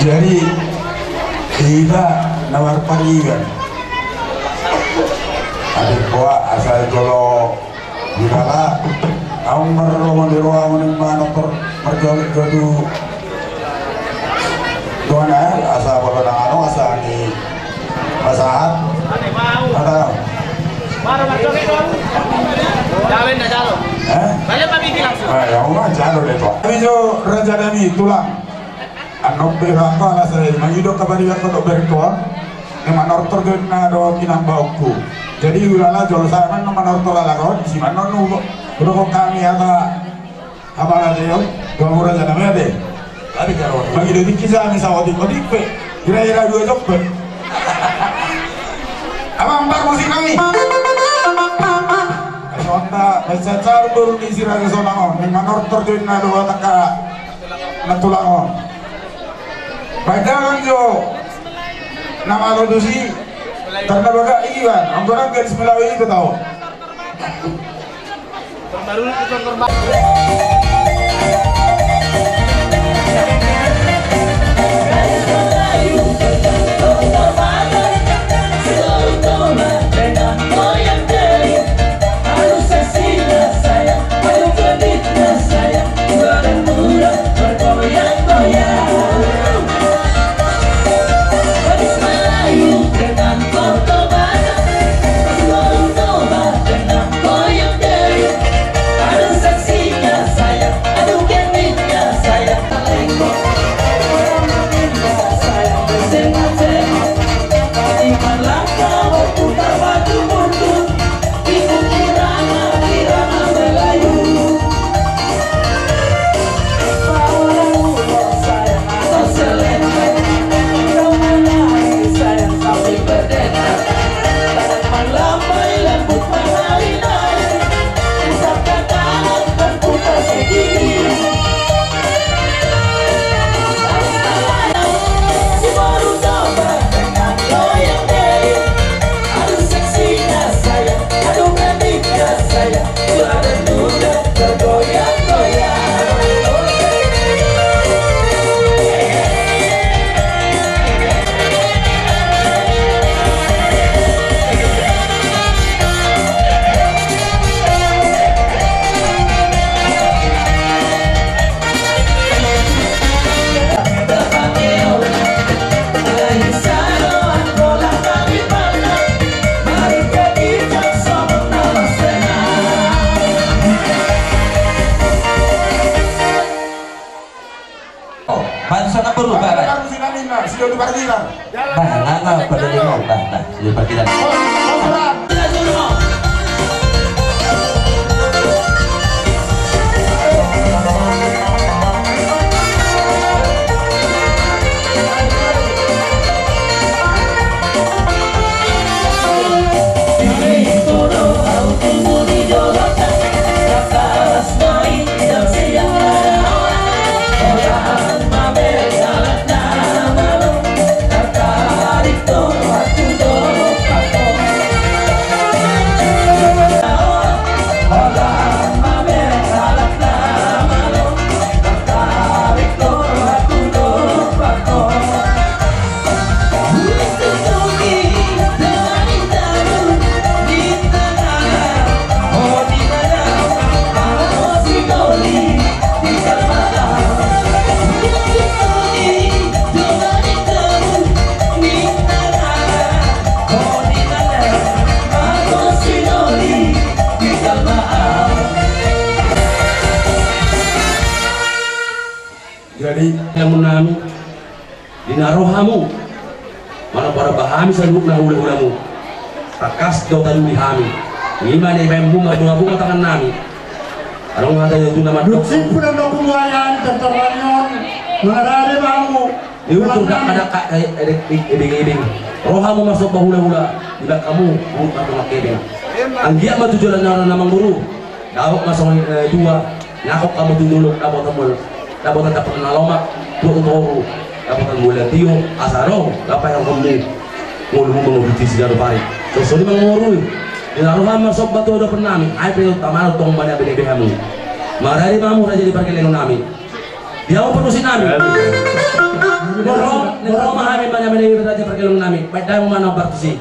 Jadi kita nawar parigan ada kuah asal jolo gimana aku merlomo di ruang yang mana perjolek jodoh tuan asal bapak anu asal di pasahat ada baru masuk itu jalan dah jalo banyak tapi langsung ya udah jalo deh tuh tapi jo raja dani tulang anu berapa lah saya menghidup kabari atau bertua memang ortor na do kinang bauku jadi ulala jolo saya man nomor ortor ala kau si man nonu udah kami ada apa ada yo dua murah jana me ade tapi kalau menghidup di kisah misal odik pe kira-kira dua jok pe abang bar musik kami sonda mecacar baru di sirah sonangon memang ortor na do taka natulangon padahal jo nama rodusi karena baga iwan anggoran garis melawi itu tahu baru itu korban nami dinarohamu mana para bahami saluk na hula-hulamu takas daw tayo bihami ngima ni may bunga-bunga tangan nami anong nga tayo ito naman lutsip po na nakumayan tantaranyon nangarari mo iutur kada kay ibing-ibing rohamu masuk bahula-hula iba kamu buat atau makibing ang giya matujulan na namang guru dawak masuk dua nakok kamu tunulog dapat dapat nalomak tuh dapat mulai tiyo asaro dapat yang kamu ngulu mengubiti sejarah baik terus ini mengurui di laluan masuk batu ada penami ay pero tamalo tong banyak bini kamu marari mamu raja di parkir nami Dia mau penusin namin. Nero mahami man namin yung raja perkelong namin. Baik tayo mo man ang partisi.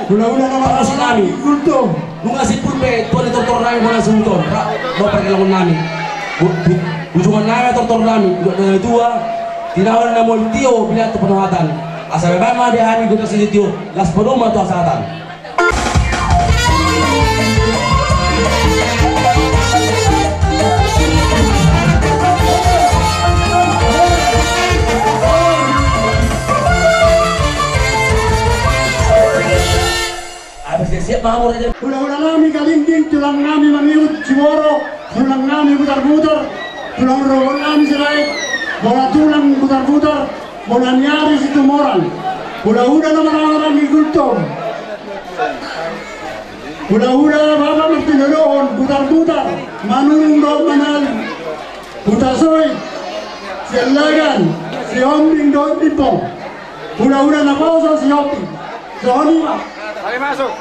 Una naman Para namin. Gultong. Nung ngasih pulpe, tuan tortor namin mula sa muton. Mau perkelong namin. Ujungan namin tortor namin. Dua, tinawan na mo tiyo bila ito panuhatan. Asa bebay mga dihani gusto sa tiyo, las padoma ito asatan. Siap mahamur aja. Ulang nami kalingking, tulang nami mangiut cimoro, tulang nami putar-putar, tulang rogon nami serai, bola tulang putar-putar, bola nyaris itu moran. Udah nama orang di Gultong. Udah bapak mesti ngerohon putar-putar, manung dot manal, putar soy, selagan, si ombing dot pipong. Udah nama pausa si opi, sohoni mah. Mari masuk.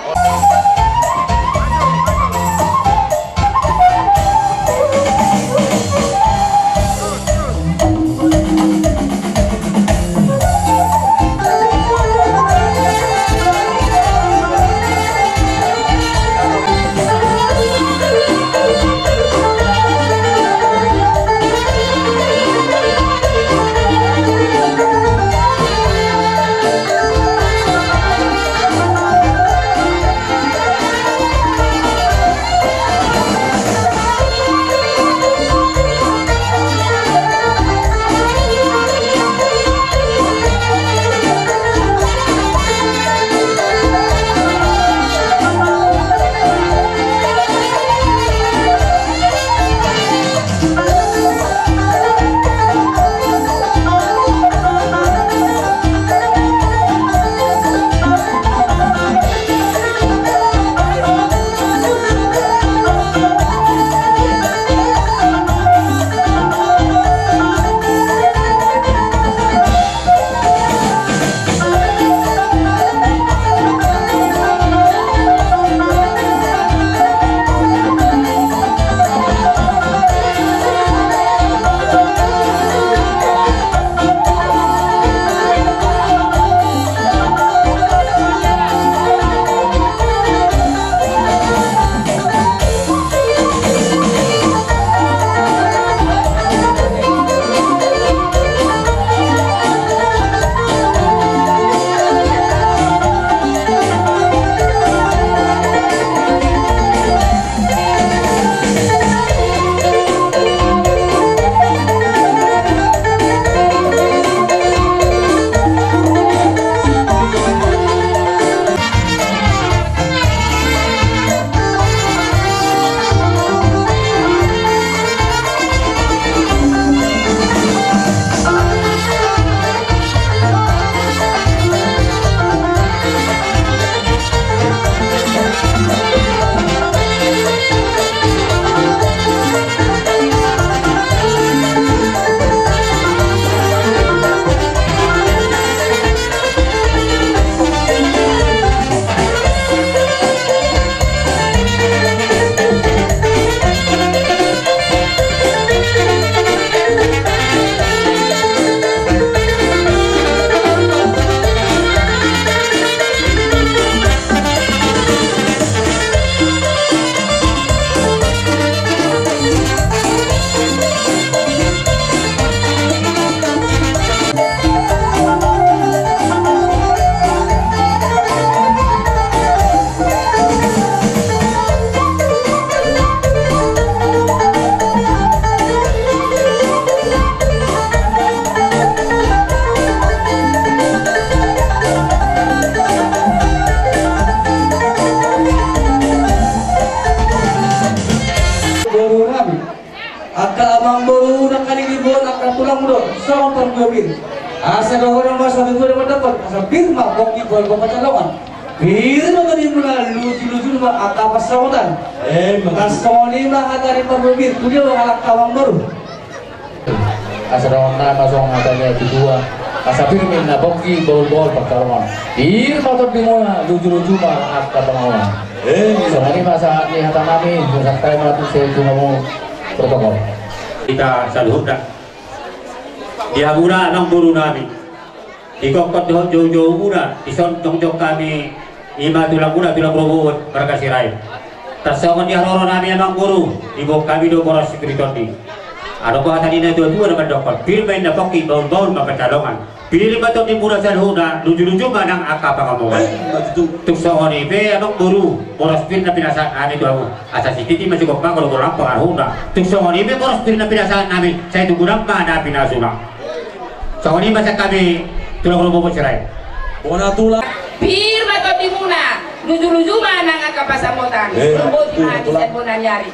mobil. Asa kau orang mas kami boleh mendapat asa firma koki boy pemacalongan. Firma tadi mula lucu-lucu mah apa pasawadan. Kasoni mah hatari mobil punya halak kawang baru. Asa orang masuk matanya kedua. Asa firma na koki bol-bol pertarungan. Firma tadi mula lucu-lucu mah apa pengawan. Soalnya masa ni hata kami sampai mati saya cuma mau protokol. Kita saluhur dah. Dia murah nang buru nabi. Di kokot jauh-jauh murah. Di jong kami ima tulang murah tulang robot berkasih rai. Tasawan dia roro nabi nang buru. Di bawah kami do koras sekuritas. Ada kau tadi na dua dapat dokter. Pilih na poki baun-baun mapacalongan. Pilih batok di murah saluhur dah. Lucu-lucu manang akap pangamuan. Tuk sawan ibe nang buru. Koras pil na pinasaan namin doang. Asa si titi masih kopang kalau kurang pengaruh dah. Tuk sawan ibe koras pil na pinasaan namin. Saya tu kurang mana pinasuna. Sawan ibe masa kami tulang robot cerai. Bona tulang. Firma to di muna. Lucu-lucu manang akapasamutan. Robot di mana bisa nyari.